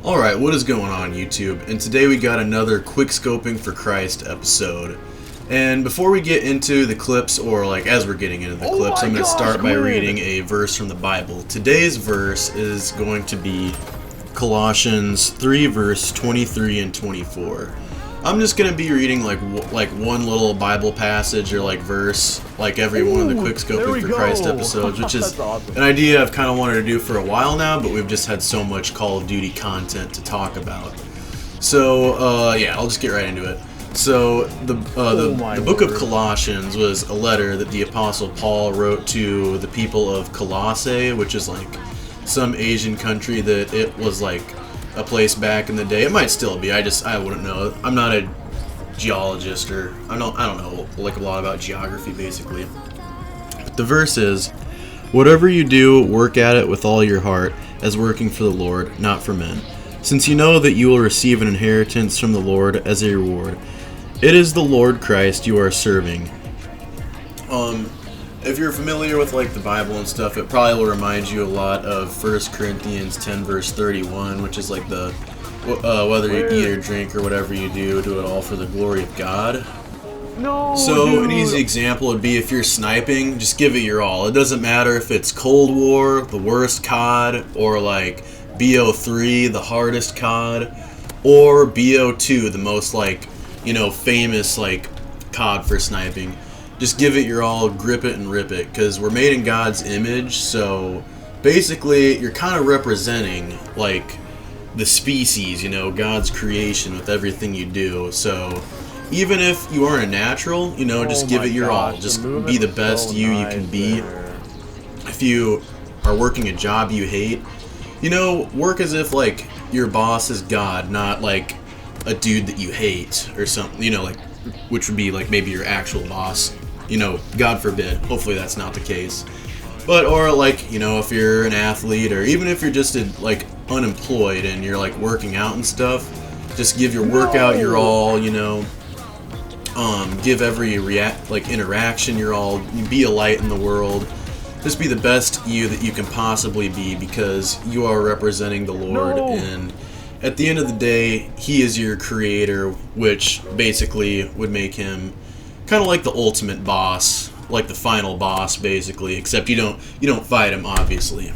Alright, what is going on YouTube? And today we got another Quickscoping for Christ episode. And before we get into the clips, or like as we're getting into the clips, I'm going to start by reading a verse from the Bible. Today's verse is going to be Colossians 3 verse 23 and 24. I'm just going to be reading like one little Bible passage or like verse like every one of the Quickscoping for Christ episodes, which is awesome. An idea I've kind of wanted to do for a while now, but we've just had so much Call of Duty content to talk about. So yeah, I'll just get right into it. So the book of Colossians was a letter that the Apostle Paul wrote to the people of Colossae, which is like some Asian country that it was like a place back in the day. It might still be. I wouldn't know. I'm not a geologist, or I don't know like a lot about geography basically. But the verse is, "Whatever you do, work at it with all your heart, as working for the Lord, not for men, since you know that you will receive an inheritance from the Lord as a reward. It is the Lord Christ you are serving." If you're familiar with like the Bible and stuff, it probably will remind you a lot of 1 Corinthians 10 verse 31, which is like the whether you eat or drink or whatever you do it all for the glory of God. So an easy example would be if you're sniping, just give it your all. It doesn't matter if it's Cold War, the worst COD, or like BO3, the hardest COD, or BO2, the most like, you know, famous like COD for sniping. Just give it your all, grip it and rip it, because we're made in God's image, so basically you're kind of representing like the species, you know, God's creation with everything you do. So even if you aren't a natural, you know, just give it your all. Just be the best you can be. If you are working a job you hate, you know, work as if like your boss is God, not like a dude that you hate or something, you know, like, which would be like maybe your actual boss. You know, God forbid. Hopefully that's not the case. But, or like, you know, if you're an athlete, or even if you're just like unemployed and you're like working out and stuff, just give your workout your all, you know. Give every interaction your all. Be a light in the world. Just be the best you that you can possibly be, because you are representing the Lord, and at the end of the day, He is your creator, which basically would make Him kind of like the ultimate boss, like the final boss, basically. Except you don't fight Him, obviously.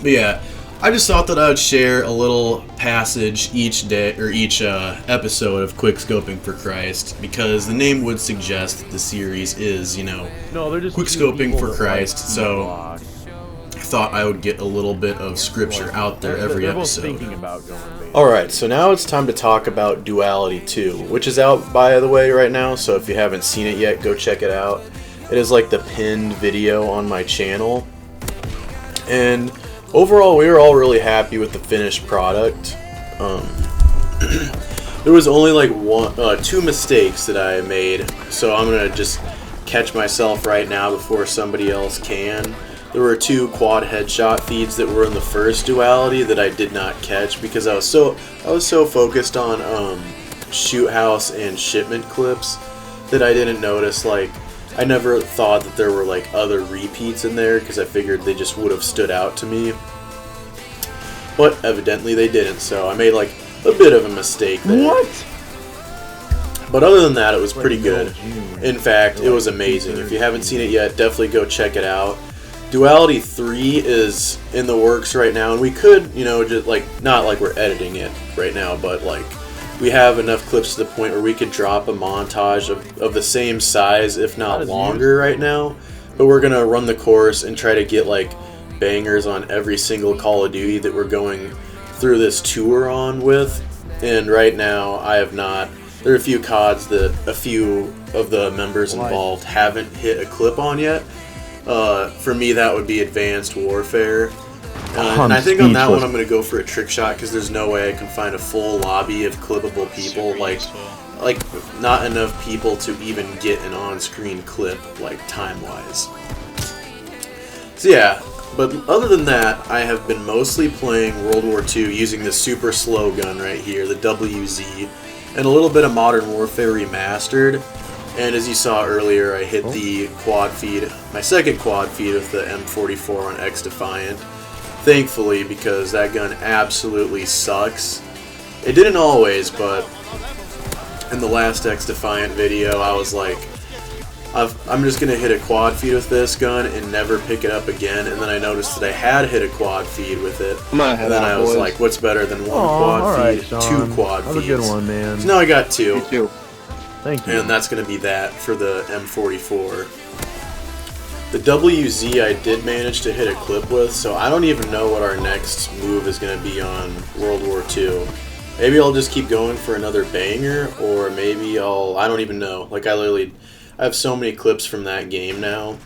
But yeah, I just thought that I would share a little passage each day or each episode of Quickscoping for Christ, because the name would suggest that the series is, you know, Quickscoping for Christ. So I thought I would get a little bit of scripture out there every episode. Alright, so now it's time to talk about Duality 2, which is out, by the way, right now, so if you haven't seen it yet, go check it out. It is like the pinned video on my channel. And overall, we were all really happy with the finished product. There was only like two mistakes that I made, so I'm going to just catch myself right now before somebody else can. There were 2 quad headshot feeds that were in the first Duality that I did not catch because I was so focused on shoot house and shipment clips that I didn't notice. Like, I never thought that there were like other repeats in there because I figured they just would have stood out to me. But evidently they didn't, so I made like a bit of a mistake there. What? But other than that, it was pretty good. In fact, it was amazing. If you haven't seen it yet, definitely go check it out. Duality 3 is in the works right now, and we could, you know, just like, not like we're editing it right now, but like we have enough clips to the point where we could drop a montage of the same size, if not longer right now. But we're going to run the course and try to get like bangers on every single Call of Duty that we're going through this tour on with. And right now, I have not. There are a few CODs that a few of the members involved haven't hit a clip on yet. For me, that would be Advanced Warfare. And I think on that one I'm going to go for a trick shot, because there's no way I can find a full lobby of clippable people. Like not enough people to even get an on-screen clip, like time-wise. So yeah, but other than that, I have been mostly playing World War II using the super slow gun right here, the WZ, and a little bit of Modern Warfare Remastered. And as you saw earlier, I hit the quad feed, my second quad feed with the M44 on X Defiant. Thankfully, because that gun absolutely sucks. It didn't always, but in the last X Defiant video, I was like, I'm just going to hit a quad feed with this gun and never pick it up again. And then I noticed that I had hit a quad feed with it. And then I was like, what's better than one quad feed? Sean. 2 quad feeds. That was a good one, man. So now I got 2. Me too. Thank you. And that's going to be that for the M44. The WZ I did manage to hit a clip with, so I don't even know what our next move is going to be on World War II. Maybe I'll just keep going for another banger, or maybe I don't even know. Like, I have so many clips from that game now.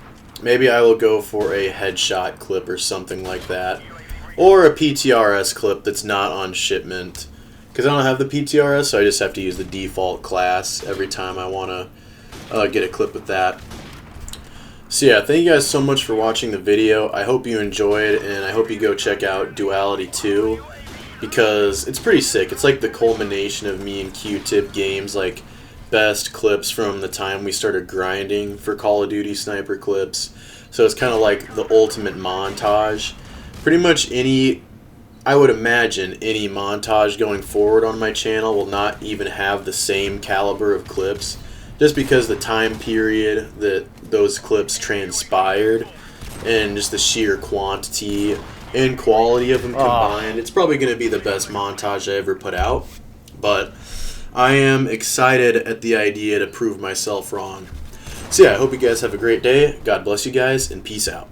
Maybe I will go for a headshot clip or something like that. Or a PTRS clip that's not on shipment. Because I don't have the PTRS, so I just have to use the default class every time I want to get a clip with that. So yeah, thank you guys so much for watching the video. I hope you enjoyed, and I hope you go check out Duality 2, because it's pretty sick. It's like the culmination of me and Q-Tip games, like best clips from the time we started grinding for Call of Duty sniper clips. So it's kind of like the ultimate montage. Pretty much I would imagine any montage going forward on my channel will not even have the same caliber of clips, just because the time period that those clips transpired and just the sheer quantity and quality of them combined. It's probably going to be the best montage I ever put out, but I am excited at the idea to prove myself wrong. So yeah, I hope you guys have a great day. God bless you guys, and peace out.